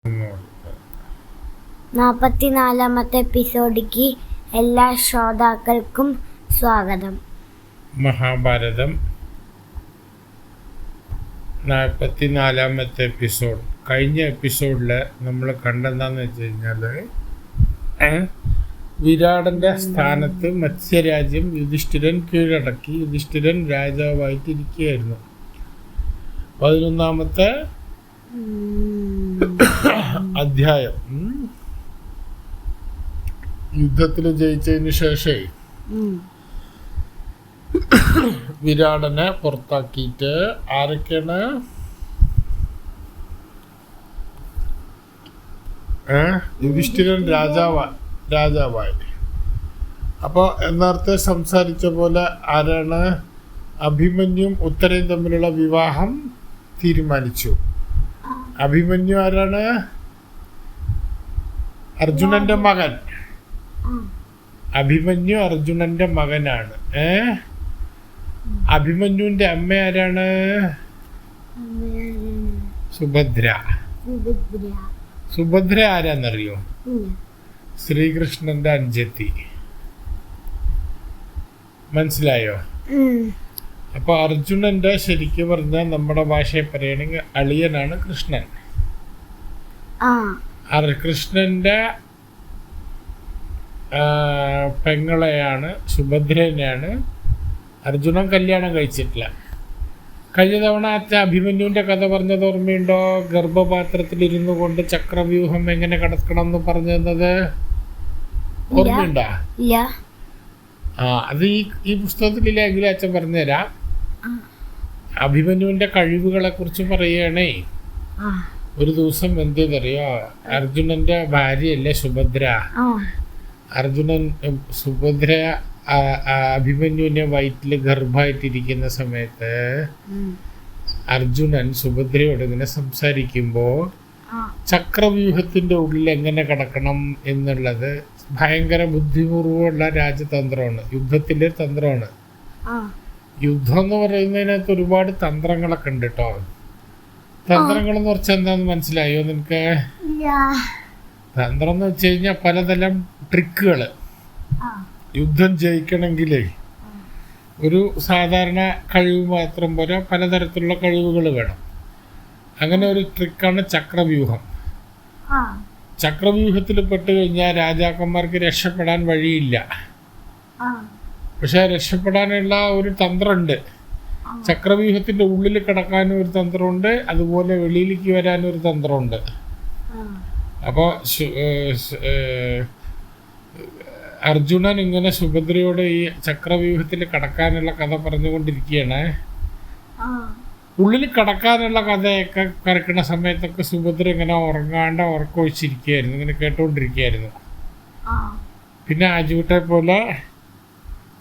44-ാമത്തെ എപ്പിസോഡിലേക്ക് എല്ലാ ശ്രോതാക്കൾക്കും സ്വാഗതം. മഹാഭാരതം 44-ാമത്തെ എപ്പിസോഡ്. കഴിഞ്ഞ എപ്പിസോഡിൽ നമ്മൾ കണ്ടെന്താന്ന് വെച്ച് കഴിഞ്ഞാൽ വിരാടൻ്റെ സ്ഥാനത്ത് മത്സ്യരാജ്യം യുധിഷ്ഠിരൻ കീഴടക്കി. യുധിഷ്ഠിരൻ രാജാവായിട്ടിരിക്കുകയായിരുന്നു. 11-ാമത്തെ അധ്യായം. യുദ്ധത്തിൽ ജയിച്ചതിന് ശേഷം വിരാടനെ പുറത്താക്കിയിട്ട് ആരൊക്കെയാണ് യുധിഷ്ഠിരൻ രാജാവായി. അപ്പോൾ നേരത്തെ സംസാരിച്ച പോലെ ആരാണ് അഭിമന്യും ഉത്തരയും തമ്മിലുള്ള വിവാഹം തീരുമാനിച്ചു. അഭിമന്യു ആരാണ്? അർജുനന്റെ മകൻ. അഭിമന്യു അർജുനന്റെ മകനാണ്. അഭിമന്യുവിന്റെ അമ്മ ആരാണ്? സുഭദ്ര. സുഭദ്ര ആരാന്നറിയോ? ശ്രീകൃഷ്ണന്റെ അനുജത്തി. മനസ്സിലായോ? അപ്പൊ അർജുനന്റെ ശരിക്കും പറഞ്ഞാൽ നമ്മുടെ ഭാഷയിൽ പറയുകയാണെങ്കിൽ അളിയനാണ് കൃഷ്ണൻ. കൃഷ്ണന്റെ പെങ്ങളെയാണ് സുഭദ്രനെയാണ് അർജുനൻ കല്യാണം കഴിച്ചിട്ടില്ല. കഴിഞ്ഞ തവണ അഭിമന്യുവിന്റെ കഥ പറഞ്ഞത് ഓർമ്മയുണ്ടോ? ഗർഭപാത്രത്തിൽ കൊണ്ട് ചക്രവ്യൂഹം എങ്ങനെ കടക്കണം എന്ന് പറഞ്ഞു തന്നത് ഓർമ്മയുണ്ടോ? അത് ഈ പുസ്തകത്തിലെങ്കിലും അച്ഛൻ പറഞ്ഞുതരാം. അഭിമന്യുവിന്റെ കഴിവുകളെ കുറിച്ച് പറയുകയാണേ. ഒരു ദിവസം എന്തെന്നറിയോ? അർജുനന്റെ ഭാര്യയല്ലേ സുഭദ്ര. സുഭദ്ര അഭിമന്യുവിന്റെ വയറ്റില് ഗർഭമായിട്ടിരിക്കുന്ന സമയത്ത് അർജുനൻ സുഭദ്രയോട് ഇങ്ങനെ സംസാരിക്കുമ്പോ ചക്രവ്യൂഹത്തിന്റെ ഉള്ളിൽ എങ്ങനെ കടക്കണം എന്നുള്ളത് ഭയങ്കര ബുദ്ധിപൂർവമുള്ള രാജതന്ത്രമാണ്, യുദ്ധത്തിന്റെ തന്ത്രമാണ്. യുദ്ധം എന്ന് പറയുന്നതിനകത്ത് ഒരുപാട് തന്ത്രങ്ങളൊക്കെ ഉണ്ട് കേട്ടോ. തന്ത്രങ്ങൾ എന്ന് വെച്ചാൽ എന്താന്ന് മനസ്സിലായോ നിനക്ക്? തന്ത്രം എന്ന് വെച്ച് കഴിഞ്ഞാൽ പലതരം ട്രിക്കുകള്. യുദ്ധം ജയിക്കണമെങ്കിലേ ഒരു സാധാരണ കഴിവ് മാത്രം പോരാ, പലതരത്തിലുള്ള കഴിവുകൾ വേണം. അങ്ങനെ ഒരു ട്രിക്കാണ് ചക്രവ്യൂഹം. ചക്രവ്യൂഹത്തിൽ പെട്ട് കഴിഞ്ഞാൽ രാജാക്കന്മാർക്ക് രക്ഷപ്പെടാൻ വഴിയില്ല. പക്ഷെ രക്ഷപ്പെടാനുള്ള ഒരു തന്ത്രമുണ്ട്. ചക്രവ്യൂഹത്തിന്റെ ഉള്ളിൽ കിടക്കാനും ഒരു തന്ത്രമുണ്ട്, അതുപോലെ വെളിയിലേക്ക് വരാനും ഒരു തന്ത്രമുണ്ട്. അപ്പോൾ അർജുനൻ ഇങ്ങനെ സുഭദ്രയോട് ഈ ചക്രവ്യൂഹത്തിൽ കടക്കാനുള്ള കഥ പറഞ്ഞുകൊണ്ടിരിക്കുകയാണ്. ഉള്ളിൽ കടക്കാനുള്ള കഥയൊക്കെ കറക്കുന്ന സമയത്തൊക്കെ സുഭദ്ര ഇങ്ങനെ ഉറങ്ങാണ്ട് ഉറക്കൊഴിച്ചിരിക്കുകയായിരുന്നു, ഇങ്ങനെ കേട്ടുകൊണ്ടിരിക്കുകയായിരുന്നു. പിന്നെ ആജുവിട്ടെ പോലെ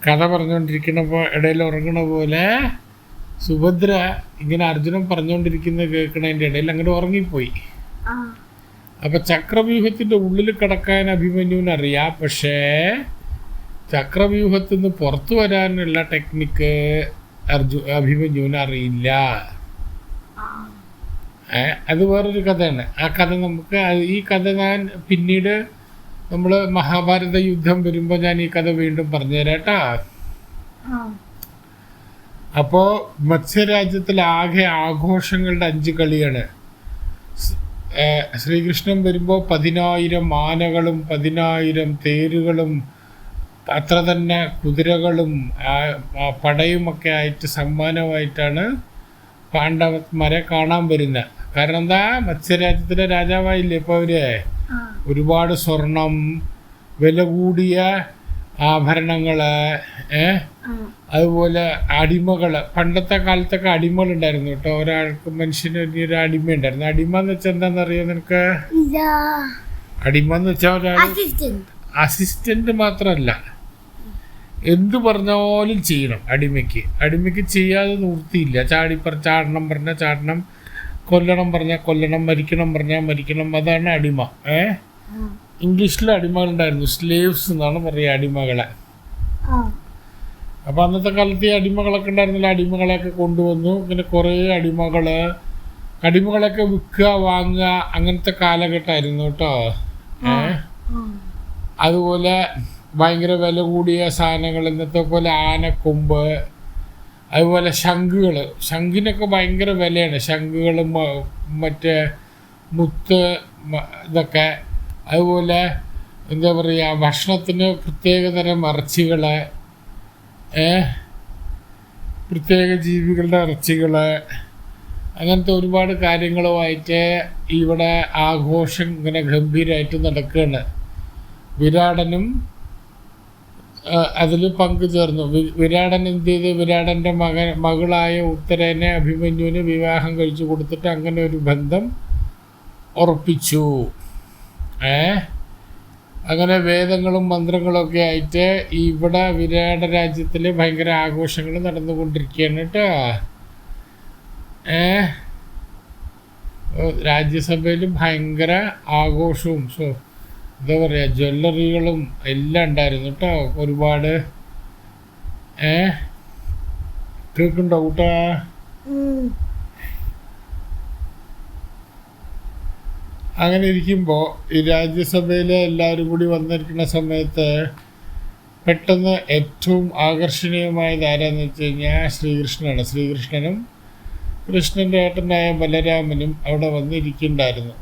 കഥ പറഞ്ഞുകൊണ്ടിരിക്കണപ്പോൾ ഇടയിൽ ഉറങ്ങണ പോലെ സുഭദ്ര ഇങ്ങനെ അർജുനൻ പറഞ്ഞുകൊണ്ടിരിക്കുന്നത് കേൾക്കണതിൻ്റെ ഇടയിൽ അങ്ങോട്ട് ഉറങ്ങിപ്പോയി. അപ്പൊ ചക്രവ്യൂഹത്തിന്റെ ഉള്ളിൽ കിടക്കാൻ അഭിമന്യുവിനറിയാം, പക്ഷേ ചക്രവ്യൂഹത്തിൽ നിന്ന് പുറത്തു വരാനുള്ള ടെക്നിക്ക് അഭിമന്യുവിന് അറിയില്ല. അത് വേറൊരു കഥയാണ്. ആ കഥ ഈ കഥ ഞാൻ പിന്നീട് നമ്മൾ മഹാഭാരത യുദ്ധം വരുമ്പോൾ ഞാൻ ഈ കഥ വീണ്ടും പറഞ്ഞുതരാട്ടാ. അപ്പോ മത്സ്യരാജ്യത്തിൽ ആകെ ആഘോഷങ്ങളുടെ 5 കളിയാണ്. ശ്രീകൃഷ്ണൻ വരുമ്പോൾ 10,000 ആനകളും 10,000 തേരുകളും അത്ര തന്നെ കുതിരകളും പടയുമൊക്കെ ആയിട്ട് സമ്മാനമായിട്ടാണ് പാണ്ഡവന്മാരെ കാണാൻ വരുന്നത്. കാരണം എന്താ? മത്സ്യരാജ്യത്തിലെ രാജാവായില്ലേ ഇപ്പോൾ അവര്. ഒരുപാട് സ്വർണം, വില കൂടിയ ആഭരണങ്ങള്, അതുപോലെ അടിമകള്. പണ്ടത്തെ കാലത്തൊക്കെ അടിമകളുണ്ടായിരുന്നു കേട്ടോ. ഒരാൾക്ക് മനുഷ്യന് ഒരു അടിമ ഉണ്ടായിരുന്നു. അടിമ എന്ന് വെച്ചാൽ എന്താണെന്നറിയോ നിനക്ക്? അടിമ എന്ന് വെച്ചാൽ ഒരാൾ അസിസ്റ്റന്റ് മാത്രമല്ല, എന്തു പറഞ്ഞാലും ചെയ്യണം അടിമയ്ക്ക് ചെയ്യാതെ നിവൃത്തിയില്ല. ചാടണം പറഞ്ഞാൽ ചാടണം, കൊല്ലണം പറഞ്ഞാൽ കൊല്ലണം, മരിക്കണം പറഞ്ഞാൽ മരിക്കണം. അതാണ് അടിമ. ഇംഗ്ലീഷിൽ അടിമകളുണ്ടായിരുന്നു, സ്ലേവ്സ് എന്നാണ് പറയുക അടിമകളെ. അപ്പോൾ അന്നത്തെ കാലത്ത് ഈ അടിമകളൊക്കെ ഉണ്ടായിരുന്നില്ല. അടിമകളെയൊക്കെ കൊണ്ടുവന്നു. ഇങ്ങനെ കുറേ അടിമകള് അടിമകളൊക്കെ വിൽക്കുക വാങ്ങുക അങ്ങനത്തെ കാലഘട്ടമായിരുന്നു കേട്ടോ. അതുപോലെ ഭയങ്കര വില കൂടിയ സാധനങ്ങൾ, ഇന്നത്തെ പോലെ ആനക്കൊമ്പ്, അതുപോലെ ശംഖിനൊക്കെ ഭയങ്കര വിലയാണ്. ശംഖുകൾ, മറ്റേ മുത്ത്, ഇതൊക്കെ. അതുപോലെ എന്താ പറയുക, ഭക്ഷണത്തിന് പ്രത്യേകതരം ഇറച്ചികൾ, പ്രത്യേക ജീവികളുടെ ഇറച്ചികൾ, അങ്ങനത്തെ ഒരുപാട് കാര്യങ്ങളുമായിട്ട് ഇവിടെ ആഘോഷം ഇങ്ങനെ ഗംഭീരമായിട്ട് നടക്കുകയാണ്. വിരാടനും അതിൽ പങ്കുചേർന്നു. വിരാടൻ എന്ത് ചെയ്ത്, വിരാടൻ്റെ മകളായ ഉത്തരനെ അഭിമന്യുവിന് വിവാഹം കഴിച്ചു കൊടുത്തിട്ട് അങ്ങനെ ഒരു ബന്ധം ഉറപ്പിച്ചു. അങ്ങനെ വേദങ്ങളും മന്ത്രങ്ങളൊക്കെ ആയിട്ട് ഇവിടെ വിരാട രാജ്യത്തിൽ ഭയങ്കര ആഘോഷങ്ങൾ നടന്നുകൊണ്ടിരിക്കുകയാണ് കേട്ടോ. രാജ്യസഭയിൽ ഭയങ്കര ആഘോഷവും എന്താ പറയുക, ജ്വല്ലറികളും എല്ലാം ഉണ്ടായിരുന്നു കേട്ടോ. ഒരുപാട് കേൾക്കുന്നുണ്ടോ കൂട്ടാ? അങ്ങനെ ഇരിക്കുമ്പോൾ ഈ രാജ്യസഭയിൽ എല്ലാവരും കൂടി വന്നിരിക്കുന്ന സമയത്ത് പെട്ടെന്ന് ഏറ്റവും ആകർഷണീയമായത് ആരാന്ന് വെച്ച് കഴിഞ്ഞാൽ ശ്രീകൃഷ്ണനാണ്. ശ്രീകൃഷ്ണനും കൃഷ്ണൻ്റെ ഏട്ടനായ ബലരാമനും അവിടെ വന്നിരിക്കുന്നുണ്ടായിരുന്നു.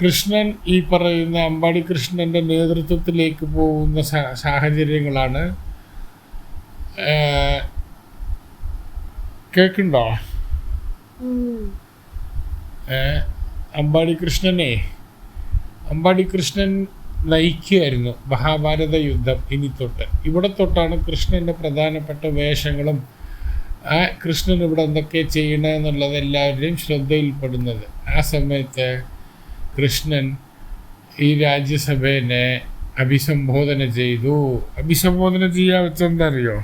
കൃഷ്ണൻ ഈ പറയുന്ന അമ്പാടി കൃഷ്ണൻ്റെ നേതൃത്വത്തിലേക്ക് പോകുന്ന സാഹചര്യങ്ങളാണ്. കേൾക്കുന്നുണ്ടോ? അമ്പാടി കൃഷ്ണൻ നയിക്കുകയായിരുന്നു മഹാഭാരത യുദ്ധം. ഇനി തൊട്ട് ഇവിടെ തൊട്ടാണ് കൃഷ്ണൻ്റെ പ്രധാനപ്പെട്ട വേഷങ്ങളും കൃഷ്ണൻ ഇവിടെ എന്തൊക്കെ ചെയ്യണമെന്നുള്ളത് എല്ലാവരുടെയും ശ്രദ്ധയിൽപ്പെടുന്നത്. ആ സമയത്ത് കൃഷ്ണൻ ഈ രാജ്യസഭയെ അഭിസംബോധന ചെയ്തു. അഭിസംബോധന ചെയ്യാൻ വെച്ചെന്താ അറിയോ?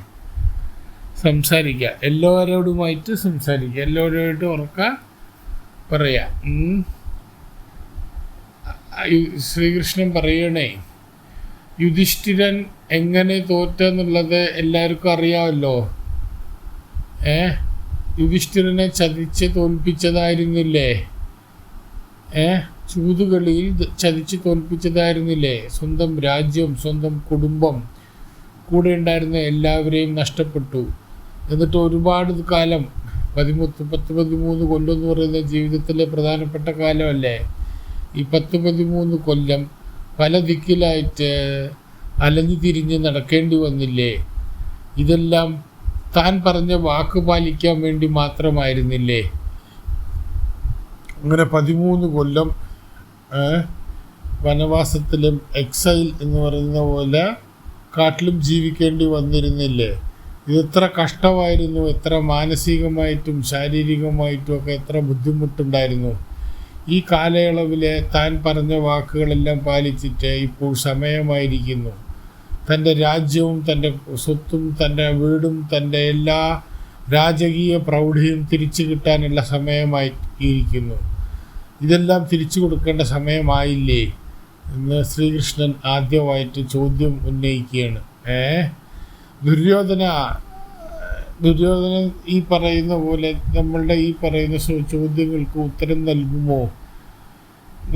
സംസാരിക്കുക, എല്ലാവരോടുമായിട്ട് സംസാരിക്കുക, എല്ലാവരുമായിട്ട് ഉറക്ക പറയാ. ശ്രീകൃഷ്ണൻ പറയണേ, യുധിഷ്ഠിരൻ എങ്ങനെ തോറ്റെന്നുള്ളത് എല്ലാവർക്കും അറിയാമല്ലോ. യുധിഷ്ഠിരനെ ചതിച്ച് തോൽപ്പിച്ചതായിരുന്നില്ലേ? ചൂതുകളിയിൽ ചതിച്ച് തോൽപ്പിച്ചതായിരുന്നില്ലേ? സ്വന്തം രാജ്യം, സ്വന്തം കുടുംബം, കൂടെ ഉണ്ടായിരുന്ന എല്ലാവരെയും നഷ്ടപ്പെട്ടു. എന്നിട്ട് ഒരുപാട് കാലം 13 കൊല്ലം എന്ന് പറയുന്ന ജീവിതത്തിലെ പ്രധാനപ്പെട്ട കാലമല്ലേ. ഈ 13 കൊല്ലം പല ദിക്കിലായിട്ട് അലഞ്ഞു തിരിഞ്ഞ് നടക്കേണ്ടി വന്നില്ലേ? ഇതെല്ലാം താൻ പറഞ്ഞ വാക്ക് പാലിക്കാൻ വേണ്ടി മാത്രമായിരുന്നില്ലേ? അങ്ങനെ 13 കൊല്ലം വനവാസത്തിലും എക്സൈൽ എന്ന് പറയുന്ന പോലെ കാട്ടിലും ജീവിക്കേണ്ടി വന്നിരുന്നില്ലേ? ഇതെത്ര കഷ്ടമായിരുന്നു, എത്ര മാനസികമായിട്ടും ശാരീരികമായിട്ടും ഒക്കെ എത്ര ബുദ്ധിമുട്ടുണ്ടായിരുന്നു. ഈ കാലയളവിൽ താൻ പറഞ്ഞ വാക്കുകളെല്ലാം പാലിച്ചിട്ട് ഇപ്പോൾ സമയമായിരിക്കുന്നു. തൻ്റെ രാജ്യവും തൻ്റെ സ്വത്തും തൻ്റെ വീടും തൻ്റെ എല്ലാ രാജകീയ പ്രൗഢിയും തിരിച്ചു കിട്ടാനുള്ള സമയമായിരിക്കുന്നു. ഇതെല്ലാം തിരിച്ചു കൊടുക്കേണ്ട സമയമായില്ലേ എന്ന് ശ്രീകൃഷ്ണൻ ആദ്യമായിട്ട് ചോദ്യം ഉന്നയിക്കുകയാണ്. ദുര്യോധനൻ ഈ പറയുന്ന പോലെ നമ്മളുടെ ഈ പറയുന്ന ചോദ്യങ്ങൾക്ക് ഉത്തരം നൽകുമോ?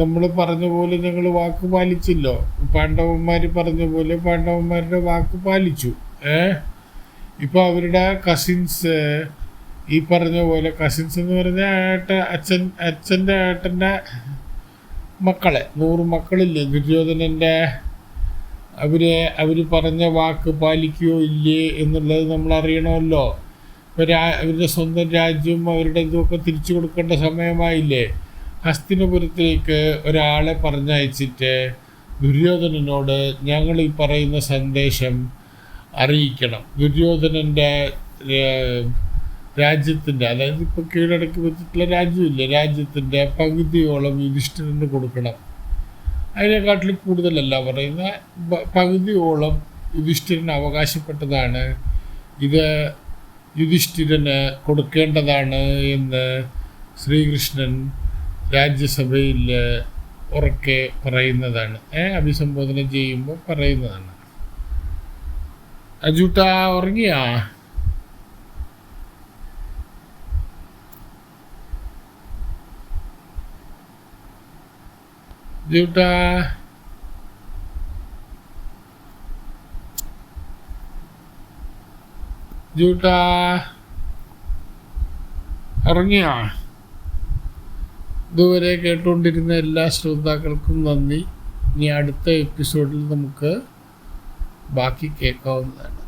നമ്മൾ പറഞ്ഞ പോലെ ഞങ്ങൾ വാക്ക് പാലിച്ചല്ലോ. പാണ്ഡവന്മാർ പറഞ്ഞ പോലെ പാണ്ഡവന്മാരുടെ വാക്ക് പാലിച്ചു. ഇപ്പോൾ അവരുടെ കസിൻസ് ഈ പറഞ്ഞ പോലെ, കസിൻസ് എന്ന് പറഞ്ഞാൽ അച്ഛൻ്റെ ഏട്ടൻ്റെ മക്കളെ 100 മക്കളില്ലേ ദുര്യോധനൻ്റെ, അവർ പറഞ്ഞ വാക്ക് പാലിക്കുകയോ ഇല്ലേ എന്നുള്ളത് നമ്മൾ അറിയണമല്ലോ. ഇപ്പോൾ അവരുടെ സ്വന്തം രാജ്യം അവരുടെ ഇതൊക്കെ തിരിച്ചു കൊടുക്കേണ്ട സമയമായില്ലേ. ഹസ്തിനപുരത്തേക്ക് ഒരാളെ പറഞ്ഞയച്ചിട്ട് ദുര്യോധനനോട് ഞങ്ങൾ ഈ പറയുന്ന സന്ദേശം അറിയിക്കണം. ദുര്യോധനൻ്റെ രാജ്യത്തിൻ്റെ, അതായത് ഇപ്പോൾ കീഴടക്കി വെച്ചിട്ടുള്ള രാജ്യമില്ലേ, രാജ്യത്തിൻ്റെ പകുതിയോളം യുധിഷ്ഠിരന് കൊടുക്കണം. അതിനെക്കാട്ടിൽ കൂടുതലല്ല പറയുന്ന, പകുതിയോളം യുധിഷ്ഠിരന് അവകാശപ്പെട്ടതാണ്. ഇത് യുധിഷ്ഠിരന് കൊടുക്കേണ്ടതാണ് എന്ന് ശ്രീകൃഷ്ണൻ രാജ്യസഭയിൽ ഉറക്കെ പറയുന്നതാണ്. അഭിസംബോധന ചെയ്യുമ്പോൾ പറയുന്നതാണ്. അജൂട്ടാ ഉറങ്ങിയാ? ജൂട്ടാ ജൂട്ടാ ഇറങ്ങിയാ? ഇതുവരെ കേട്ടുകൊണ്ടിരുന്ന എല്ലാ ശ്രോതാക്കൾക്കും നന്ദി. ഇനി അടുത്ത എപ്പിസോഡിൽ നമുക്ക് ബാക്കി കേൾക്കാവുന്നതാണ്.